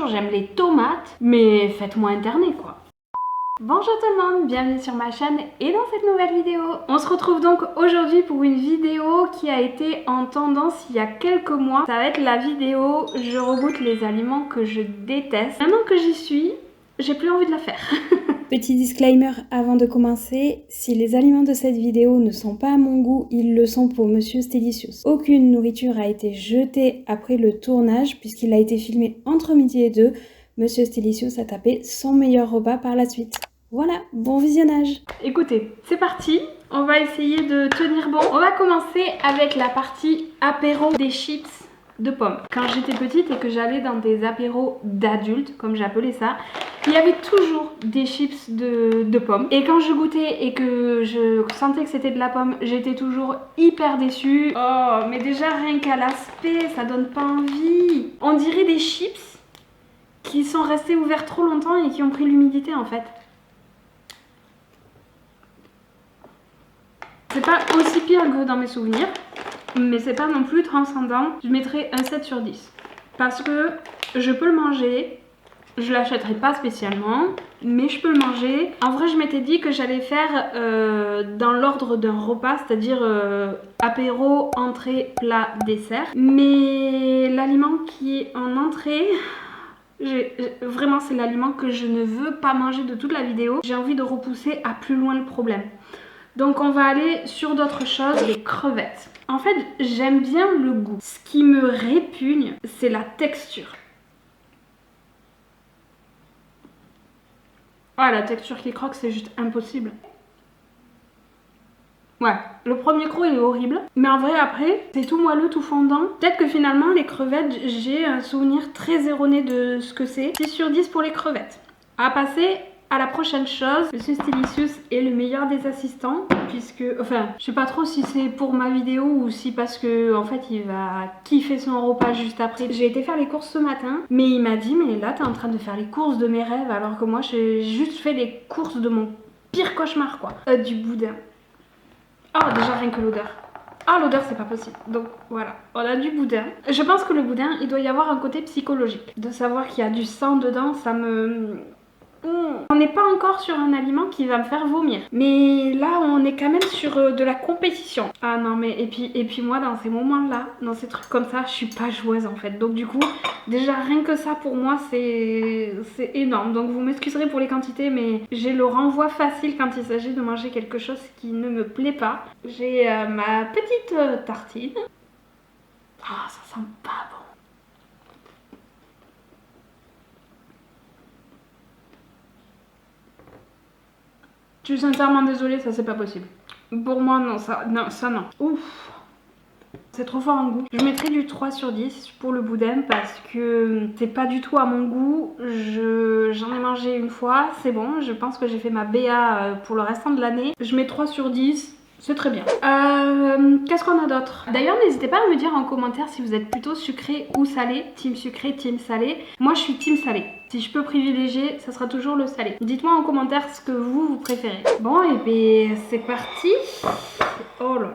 j'aime les tomates, mais faites-moi interner quoi. Bonjour tout le monde, bienvenue sur ma chaîne et dans cette nouvelle vidéo. On se retrouve donc aujourd'hui pour une vidéo qui a été en tendance il y a quelques mois. Ça va être la vidéo je regoute les aliments que je déteste. Maintenant que j'y suis, j'ai plus envie de la faire. Petit disclaimer avant de commencer, si les aliments de cette vidéo ne sont pas à mon goût, ils le sont pour Monsieur Stelicious. Aucune nourriture a été jetée après le tournage puisqu'il a été filmé entre midi et 2. Monsieur Stelicious a tapé son meilleur repas par la suite. Voilà, bon visionnage. Écoutez, c'est parti, on va essayer de tenir bon. On va commencer avec la partie apéro des chips de pommes. Quand j'étais petite et que j'allais dans des apéros d'adultes, comme j'appelais ça, il y avait toujours des chips de pommes. Et quand je goûtais et que je sentais que c'était de la pomme, j'étais toujours hyper déçue. Oh, mais déjà rien qu'à l'aspect, ça donne pas envie. On dirait des chips qui sont restés ouverts trop longtemps et qui ont pris l'humidité en fait. C'est pas aussi pire que dans mes souvenirs, mais c'est pas non plus transcendant. Je mettrais un 7 sur 10. Parce que je peux le manger, je l'achèterai pas spécialement, mais je peux le manger. En vrai, je m'étais dit que j'allais faire dans l'ordre d'un repas, c'est-à-dire apéro, entrée, plat, dessert. Mais l'aliment qui est en entrée... Vraiment, c'est l'aliment que je ne veux pas manger de toute la vidéo. J'ai envie de repousser à plus loin le problème. Donc on va aller sur d'autres choses, les crevettes. En fait, j'aime bien le goût. Ce qui me répugne, c'est la texture. Ah, la texture qui croque, c'est juste impossible. Ouais, le premier croc il est horrible, mais en vrai après, c'est tout moelleux, tout fondant. Peut-être que finalement, les crevettes, j'ai un souvenir très erroné de ce que c'est. 6 sur 10 pour les crevettes. À passer à la prochaine chose, Monsieur Stelicious est le meilleur des assistants, puisque, enfin, je sais pas trop si c'est pour ma vidéo ou si parce que, en fait, il va kiffer son repas juste après. J'ai été faire les courses ce matin, mais il m'a dit, mais là, t'es en train de faire les courses de mes rêves, alors que moi, j'ai juste fait les courses de mon pire cauchemar, quoi. Du boudin. Oh, déjà, rien que l'odeur. Ah, l'odeur, c'est pas possible. Donc voilà, on a du boudin. Je pense que le boudin, il doit y avoir un côté psychologique. De savoir qu'il y a du sang dedans, ça me... On n'est pas encore sur un aliment qui va me faire vomir. Mais là, on est quand même sur de la compétition. Ah non, mais et puis moi, dans ces moments-là, dans ces trucs comme ça, je suis pas joueuse en fait. Donc du coup, déjà rien que ça pour moi, c'est énorme. Donc vous m'excuserez pour les quantités, mais j'ai le renvoi facile quand il s'agit de manger quelque chose qui ne me plaît pas. J'ai ma petite tartine. Ah, ça sent pas bon. Je suis sincèrement désolée, ça c'est pas possible. Pour moi, non, ça non. Ouf, c'est trop fort en goût. Je mettrais du 3 sur 10 pour le boudin parce que c'est pas du tout à mon goût. J'en ai mangé une fois, c'est bon. Je pense que j'ai fait ma BA pour le restant de l'année. Je mets 3 sur 10. C'est très bien. Qu'est-ce qu'on a d'autre? D'ailleurs, n'hésitez pas à me dire en commentaire si vous êtes plutôt sucré ou salé. Team sucré, team salé. Moi, je suis team salé. Si je peux privilégier, ça sera toujours le salé. Dites-moi en commentaire ce que vous préférez. Bon, et bien, c'est parti. Oh là là.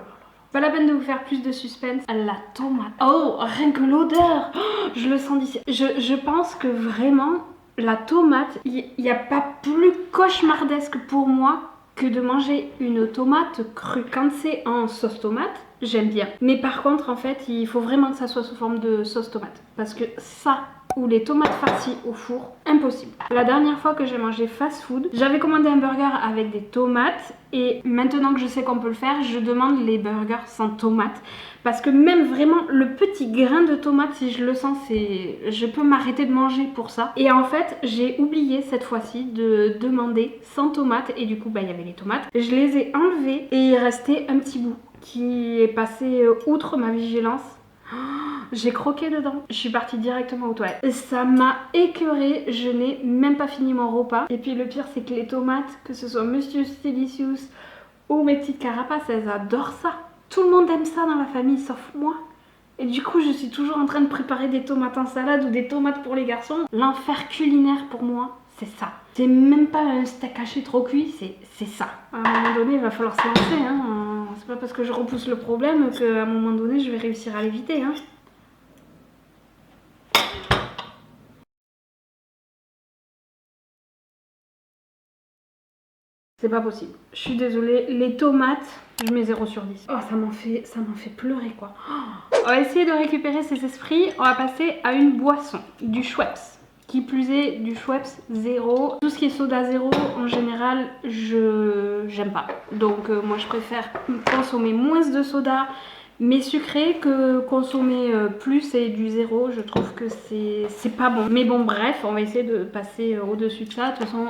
Pas la peine de vous faire plus de suspense. La tomate. Oh, rien que l'odeur. Oh, je le sens d'ici. Je pense que vraiment, la tomate, il n'y a pas plus cauchemardesque pour moi que de manger une tomate crue. Quand c'est en sauce tomate, j'aime bien. Mais par contre, en fait, il faut vraiment que ça soit sous forme de sauce tomate. Parce que ça, ou les tomates farcies au four, impossible. La dernière fois que j'ai mangé fast food, j'avais commandé un burger avec des tomates. Et maintenant que je sais qu'on peut le faire, je demande les burgers sans tomates. Parce que même vraiment le petit grain de tomate, si je le sens, je peux m'arrêter de manger pour ça. Et en fait, j'ai oublié cette fois-ci de demander sans tomates. Et du coup, il y avait les tomates. Je les ai enlevées et il restait un petit bout qui est passé outre ma vigilance. J'ai croqué dedans. Je suis partie directement aux toilettes. Ça m'a écœurée. Je n'ai même pas fini mon repas. Et puis le pire, c'est que les tomates, que ce soit Monsieur Stelicious ou mes petites carapaces, elles adorent ça. Tout le monde aime ça dans la famille, sauf moi. Et du coup, je suis toujours en train de préparer des tomates en salade ou des tomates pour les garçons. L'enfer culinaire pour moi, c'est ça. C'est même pas un steak haché trop cuit, c'est ça. À un moment donné, il va falloir se lancer. Hein. C'est pas parce que je repousse le problème qu'à un moment donné, je vais réussir à l'éviter. Hein. C'est pas possible. Je suis désolée. Les tomates, je mets 0 sur 10. Oh, ça m'en fait pleurer quoi. Oh. On va essayer de récupérer ses esprits. On va passer à une boisson. Du Schweppes. Qui plus est, du Schweppes 0. Tout ce qui est soda 0, en général, j'aime pas. Donc moi, je préfère consommer moins de soda, mais sucré, que consommer plus et du 0. Je trouve que c'est pas bon. Mais bon, bref, on va essayer de passer au-dessus de ça. De toute façon,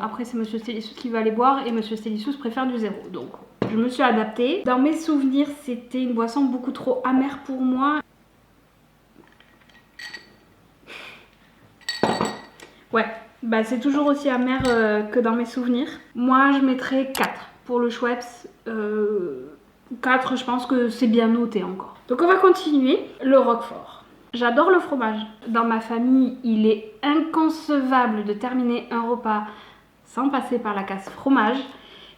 après, c'est Monsieur Stelicious qui va aller boire et Monsieur Stelicious préfère du 0. Donc, je me suis adaptée. Dans mes souvenirs, c'était une boisson beaucoup trop amère pour moi. Ouais, bah c'est toujours aussi amer que dans mes souvenirs. Moi, je mettrais 4 pour le Schweppes. 4, je pense que c'est bien noté encore. Donc on va continuer. Le Roquefort. J'adore le fromage. Dans ma famille, il est inconcevable de terminer un repas sans passer par la case fromage.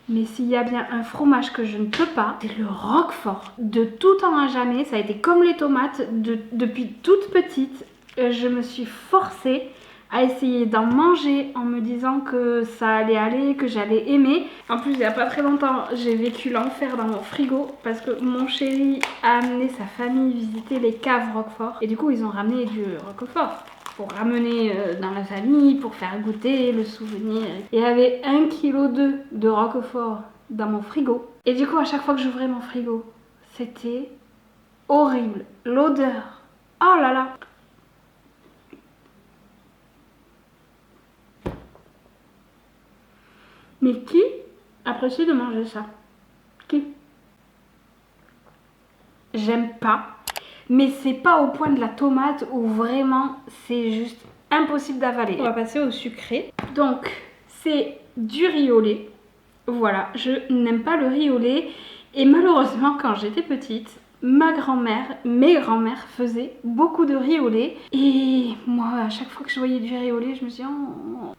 Mais s'il y a bien un fromage que je ne peux pas, c'est le Roquefort. De tout temps à jamais, ça a été comme les tomates. Depuis toute petite, je me suis forcée à essayer d'en manger en me disant que ça allait aller, que j'allais aimer. En plus, il n'y a pas très longtemps, j'ai vécu l'enfer dans mon frigo parce que mon chéri a amené sa famille visiter les caves Roquefort. Et du coup, ils ont ramené du Roquefort pour ramener dans la famille, pour faire goûter le souvenir. Et il y avait 1,2 kg de Roquefort dans mon frigo. Et du coup, à chaque fois que j'ouvrais mon frigo, c'était horrible. L'odeur, oh là là. Mais qui apprécie de manger ça? Qui? J'aime pas. Mais c'est pas au point de la tomate où vraiment c'est juste impossible d'avaler. On va passer au sucré. Donc c'est du riz au lait. Voilà, je n'aime pas le riz au lait. Et malheureusement quand j'étais petite, ma grand-mère, mes grands-mères faisaient beaucoup de riz au lait. Et moi à chaque fois que je voyais du riz au lait, je me suis dit oh.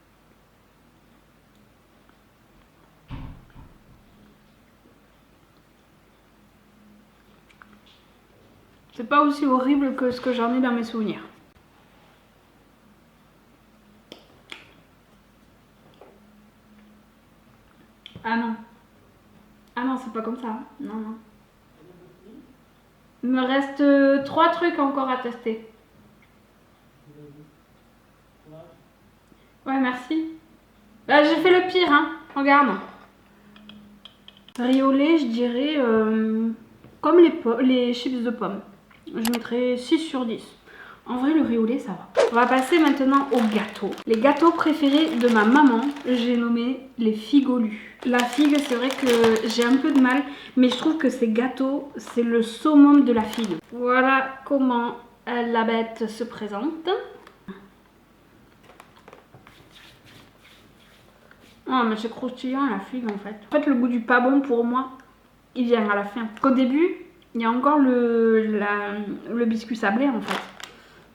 C'est pas aussi horrible que ce que j'en ai dans mes souvenirs. Ah non. Ah non, c'est pas comme ça. Non, non. Il me reste 3 trucs encore à tester. Ouais, merci. Bah, j'ai fait le pire, hein. Regarde. Riz au lait, je dirais comme les chips de pommes. Je mettrais 6 sur 10. En vrai, le riz au lait, ça va. On va passer maintenant aux gâteaux. Les gâteaux préférés de ma maman, j'ai nommé les figolus. La figue, c'est vrai que j'ai un peu de mal, mais je trouve que ces gâteaux, c'est le summum de la figue. Voilà comment la bête se présente. Oh, mais c'est croustillant la figue en fait. En fait, le goût du pas bon pour moi, il vient à la fin. Au début, il y a encore le biscuit sablé en fait.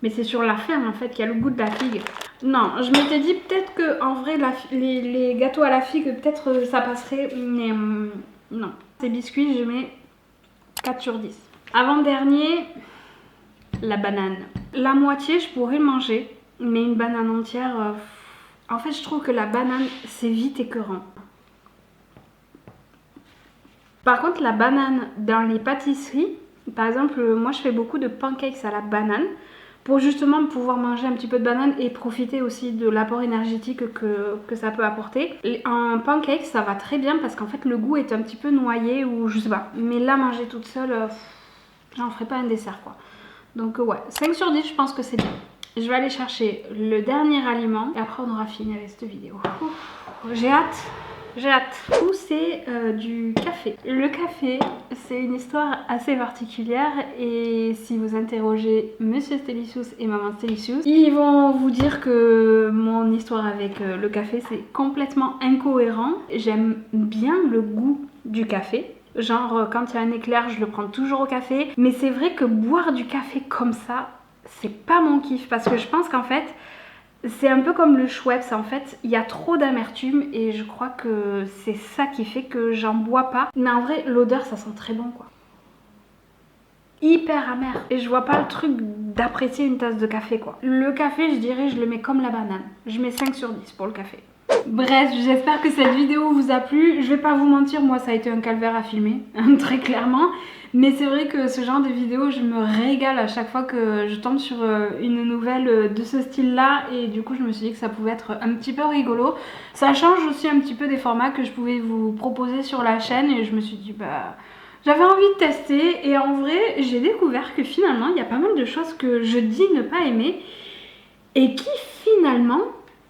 Mais c'est sur la fin en fait qu'il y a le goût de la figue. Non, je m'étais dit peut-être que en vrai les gâteaux à la figue, peut-être ça passerait, mais non. Ces biscuits, je mets 4 sur 10. Avant-dernier, la banane. La moitié, je pourrais le manger, mais une banane entière, en fait, je trouve que la banane, c'est vite écœurant. Par contre, la banane dans les pâtisseries, par exemple, moi je fais beaucoup de pancakes à la banane pour justement pouvoir manger un petit peu de banane et profiter aussi de l'apport énergétique que ça peut apporter. En pancake, ça va très bien parce qu'en fait le goût est un petit peu noyé ou je sais pas. Mais là, manger toute seule, j'en ferai pas un dessert quoi. Donc ouais, 5 sur 10, je pense que c'est bien. Je vais aller chercher le dernier aliment et après on aura fini avec cette vidéo. J'ai hâte. J'ai hâte. Ou c'est du café. Le café, c'est une histoire assez particulière et si vous interrogez Monsieur Stelicious et Maman Stelicious, ils vont vous dire que mon histoire avec le café, c'est complètement incohérent. J'aime bien le goût du café. Genre, quand il y a un éclair, je le prends toujours au café. Mais c'est vrai que boire du café comme ça, c'est pas mon kiff parce que je pense qu'en fait, c'est un peu comme le Schweppes, en fait, il y a trop d'amertume et je crois que c'est ça qui fait que j'en bois pas. Mais en vrai, l'odeur, ça sent très bon quoi. Hyper amer. Et je vois pas le truc d'apprécier une tasse de café quoi. Le café, je dirais, je le mets comme la banane. Je mets 5 sur 10 pour le café. Bref, j'espère que cette vidéo vous a plu. Je vais pas vous mentir, moi ça a été un calvaire à filmer, très clairement. Mais c'est vrai que ce genre de vidéo, je me régale à chaque fois que je tombe sur une nouvelle de ce style-là. Et du coup, je me suis dit que ça pouvait être un petit peu rigolo. Ça change aussi un petit peu des formats que je pouvais vous proposer sur la chaîne. Et je me suis dit, bah... j'avais envie de tester. Et en vrai, j'ai découvert que finalement, il y a pas mal de choses que je dis ne pas aimer. Et qui finalement,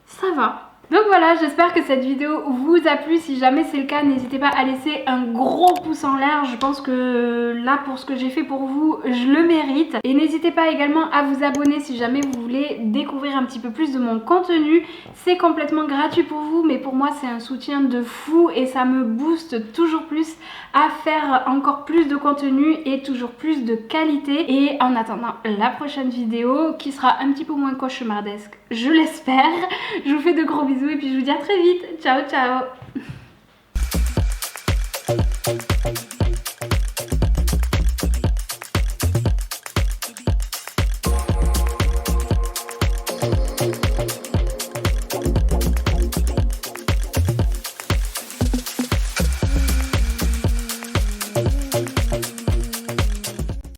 ça va. Donc voilà, j'espère que cette vidéo vous a plu. Si jamais c'est le cas, n'hésitez pas à laisser un gros pouce en l'air. Je pense que là, pour ce que j'ai fait pour vous, je le mérite. Et n'hésitez pas également à vous abonner si jamais vous voulez découvrir un petit peu plus de mon contenu. C'est complètement gratuit pour vous, mais pour moi, c'est un soutien de fou et ça me booste toujours plus à faire encore plus de contenu et toujours plus de qualité. Et en attendant la prochaine vidéo, qui sera un petit peu moins cauchemardesque, je l'espère, je vous fais de gros bisous. Et puis je vous dis à très vite. Ciao, ciao.